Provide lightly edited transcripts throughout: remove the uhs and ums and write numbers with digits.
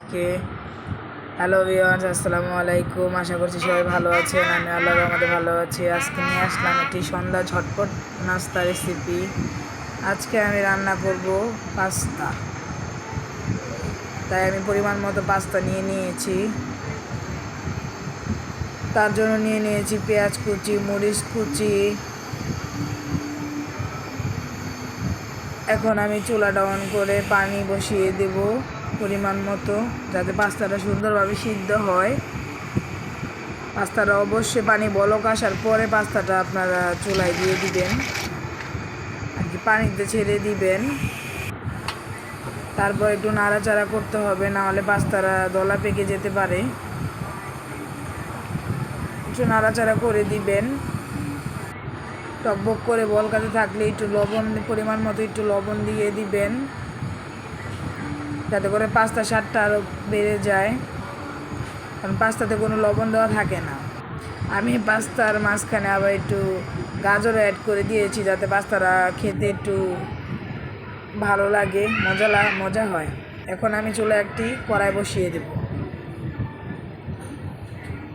কে hello viewers, আসসালামু আলাইকুম। আশা করছি সবাই ভালো আছেন। আমি আল্লাহর রহমতে ভালো আছি। আজকে নিয়ে আসলাম একটি সন্ধ্যা ঝটপট নাস্তা রেসিপি। আজকে আমি রান্না করব পাস্তা। তাই আমি পরিমাণ মতো পাস্তা নিয়ে নিয়েছি। তার জন্য নিয়ে নিয়েছি পেঁয়াজ কুচি, মরিচ কুচি। এখন আমি চুলাটা অন করে পানি বসিয়ে দেব পরিমাণ মতো, যাতে পাস্তাটা সুন্দরভাবে সিদ্ধ হয়। পাস্তাটা অবশ্যই পানি বলক আসার পরে পাস্তাটা আপনারা চুলায় দিয়ে দিবেন, আর কি পানিতে ছেড়ে দিবেন। তারপর একটু নাড়াচাড়া করতে হবে, না হলে পাস্তাটা দলা পেকে যেতে পারে। একটু নাড়াচাড়া করে দিবেন। টকবক করে বলকাতে থাকলে একটু লবণ, পরিমাণ মতো একটু লবণ দিয়ে দিবেন, যাতে করে পাস্তার স্বাদটা আরও বেড়ে যায়, কারণ পাস্তাতে কোনো লবণ দেওয়া থাকে না। আমি পাস্তার মাঝখানে আবার একটু গাজর অ্যাড করে দিয়েছি, যাতে পাস্তাটা খেতে একটু ভালো লাগে, মজা হয়। এখন আমি চুলা একটি কড়াই বসিয়ে দেব।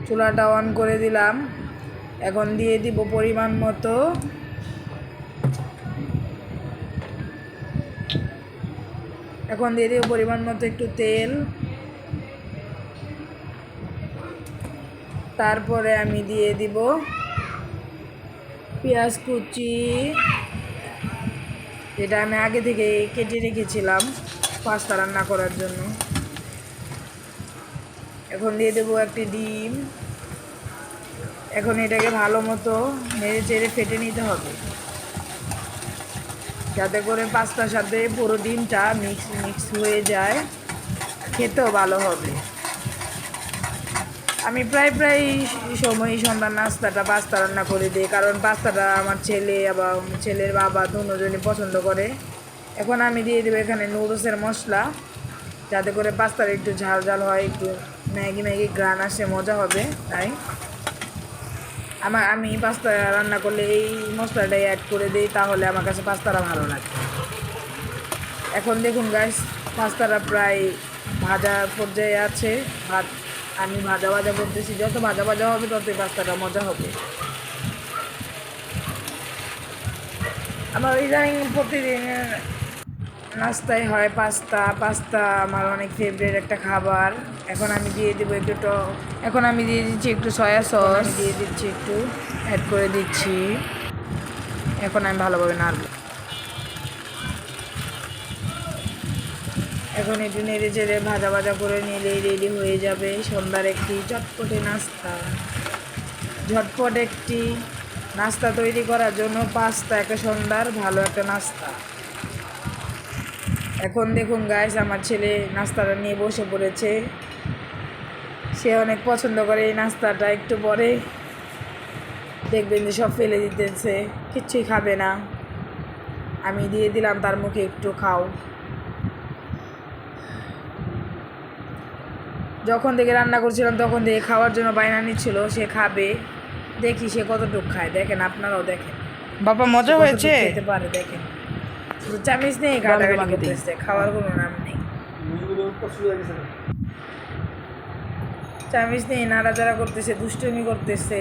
চুলাটা অন করে দিলাম। এখন দিয়ে দিব পরিমাণ মতো একটু তেল। তারপরে আমি দিয়ে দিব পেঁয়াজ কুচি, যেটা আমি আগে থেকে কেটে রেখেছিলাম পাস্তা রান্না করার জন্য। এখন দিয়ে দেবো একটি ডিম। এখন এটাকে ভালো মতো নেড়ে চেড়ে ফেটে নিতে হবে, যাতে করে পাস্তার সাথে পুরো ডিমটা মিক্স হয়ে যায়, খেতেও ভালো হবে। আমি প্রায় সময়ই সন্ধ্যার নাস্তাটা পাস্তা রান্না করে দিই, কারণ পাস্তাটা আমার ছেলে এবং ছেলের বাবা দুজনই পছন্দ করে। এখন আমি দিয়ে দেবো এখানে নুডলসের মশলা, যাতে করে পাস্তাটা একটু ঝাল ঝাল হয়, একটু ম্যাগি গ্রান আসে, মজা হবে। তাই আমি পাস্তা রান্না করলে এই মশলাটাই অ্যাড করে দিই, তাহলে আমার কাছে পাস্তাটা ভালো লাগে। এখন দেখুন গাইস, পাস্তাটা প্রায় ভাজা পর্যায়ে আছে। আমি ভাজা করতেছি, যত ভাজা হবে ততই পাস্তাটা মজা হবে। আমার ইদানিং প্রতিদিন নাস্তায় হয় পাস্তা আমার অনেক ফেভারিট একটা খাবার। এখন আমি দিয়ে দেবো এখন আমি দিয়ে দিচ্ছি একটু সয়া সস, দিয়ে দিচ্ছি একটু অ্যাড করে দিচ্ছি। এখন আমি ভালোভাবে নাড়ব। এখন একটু নেড়ে চেড়ে ভাজা করে নিলেই রেডি হয়ে যাবে সন্ধ্যার একটি চটপটে নাস্তা। ঝটপট একটি নাস্তা তৈরি করার জন্য পাস্তা একটা সন্ধ্যার ভালো একটা নাস্তা। এখন দেখুন গাইস, আমার ছেলে নাস্তাটা নিয়ে বসে পড়েছে। সে অনেক পছন্দ করে এই নাস্তাটা। একটু পরে দেখবেন যে সব ফেলে দিতেছে, কিচ্ছুই খাবে না। আমি দিয়ে দিলাম তার মুখে, একটু খাও। যখন থেকে রান্না করছিলাম তখন থেকে খাওয়ার জন্য বায়না নিচ্ছিল, সে খাবে। দেখি সে কতটুকু খায়, দেখেন আপনারাও দেখেন। বাবা মজা হয়েছে, খেতে পারে দেখেন। চামিচ নেই, ঘাটাঘাটি করতেছে, খাওয়ার কোনো নাম নেই। চামিচ নেই, নাড়াচাড়া করতেছে, দুষ্টুমি করতেছে,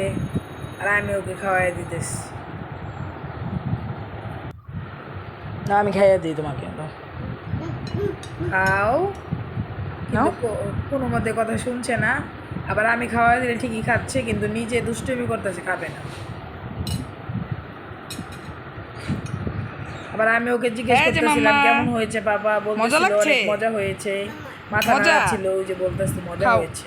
আর আমি ওকে খাওয়াই দিতেছি। না আমি খাইয়ে দিই তোমাকে। খাও, কিন্তু কোনো মতে কথা শুনছে না। আবার আমি খাওয়াই দিলে ঠিকই খাচ্ছে, কিন্তু নিজে দুষ্টুমি করতেছে, খাবে না। আবার আমি ওকে জিজ্ঞেস করতেছিলাম কেমন হয়েছে বাবা, বলতেছিল অনেক মজা হয়েছে, মাথা নাড়াচ্ছিল, ওই যে বলতেছে মজা হয়েছে।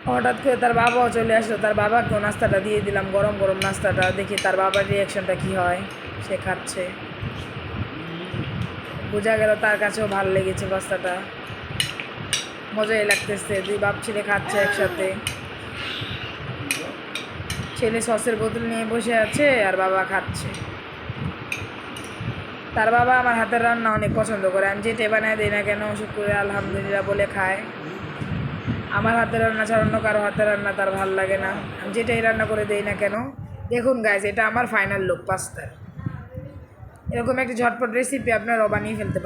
হঠাৎ করে তার বাবাও চলে আসলো, তার বাবাকেও নাস্তাটা দিয়ে দিলাম, গরম গরম নাস্তাটা। দেখি তার বাবার রিয়াকশনটা কি হয়। সে খাচ্ছে, বোঝা গেল তার কাছেও ভালো লেগেছে পাস্তাটা, মজাই লাগতেছে। দুই বাপ ছেলে খাচ্ছে একসাথে। ছেলে সসের বোতল নিয়ে বসে আছে আর বাবা খাচ্ছে। তার বাবা আমার হাতের রান্না অনেক পছন্দ করে, আমি যেটা বানায় দিই না কেন শুক্রে আলহামদুলিল্লাহ বলে খায়। আমার হাতের রান্না ছাড়া অন্য কারো হাতের রান্না তার ভালো লাগে না, আমি যেটাই রান্না করে দিই না কেন। দেখুন গাইজ, এটা আমার ফাইনাল লুক পাস্তার। এরকম একটি ঝটপট রেসিপি আপনারাও বানিয়ে ফেলতে পারেন।